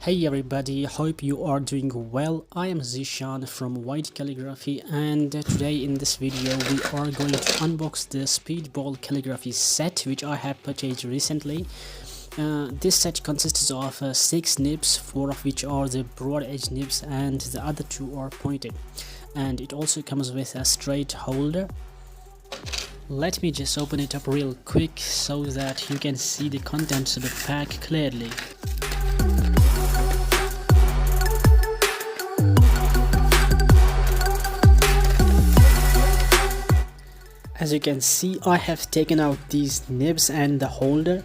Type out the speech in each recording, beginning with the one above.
Hey everybody, hope you are doing well. I am Zishan from White Calligraphy, and today in this video we are going to unbox the Speedball Calligraphy set which I have purchased recently. This set consists of 6 nibs, 4 of which are the broad edge nibs and the other 2 are pointed, and it also comes with a straight holder. Let me just open it up real quick so that you can see the contents of the pack clearly. As you can see, I have taken out these nibs and the holder,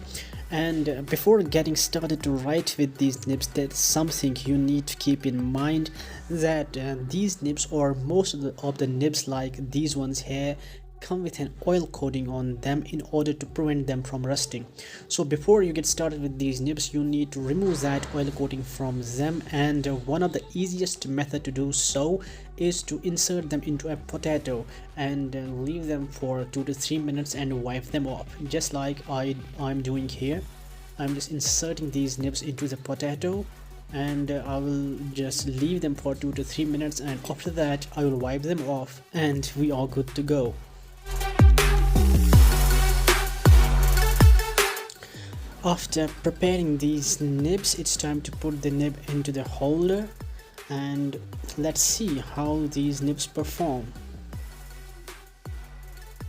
and before getting started to write with these nibs, there's something you need to keep in mind, that these nibs, or most of the nibs like these ones here, come with an oil coating on them in order to prevent them from rusting. So before you get started with these nibs, you need to remove that oil coating from them, and one of the easiest method to do so is to insert them into a potato and leave them for 2 to 3 minutes and wipe them off, just like I'm doing here. I'm just inserting these nibs into the potato, and I will just leave them for 2 to 3 minutes, and after that I will wipe them off and we are good to go. After preparing these nibs, it's time to put the nib into the holder, and let's see how these nibs perform.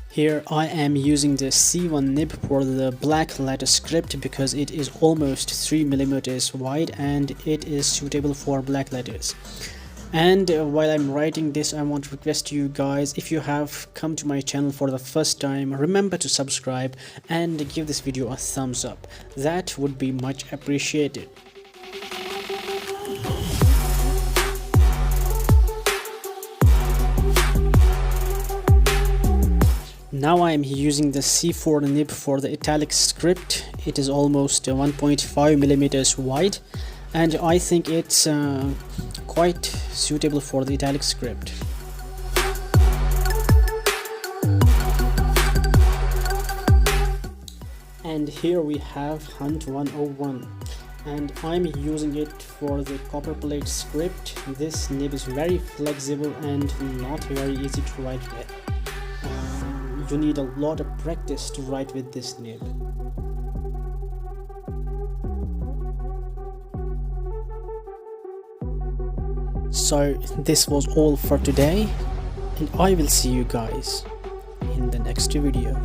Here I am using the C1 nib for the black letter script because it is almost 3 millimeters wide and it is suitable for black letters. And while I'm writing this, I want to request you guys, if you have come to my channel for the first time, remember to subscribe and give this video a thumbs up. That would be much appreciated. Now I am using the C4 nib for the italic script. It is almost 1.5 millimeters wide, and I think it's quite suitable for the italic script. And here we have Hunt 101, and I'm using it for the copperplate script. This nib is very flexible and not very easy to write with. You need a lot of practice to write with this nib. So this was all for today, and I will see you guys in the next video.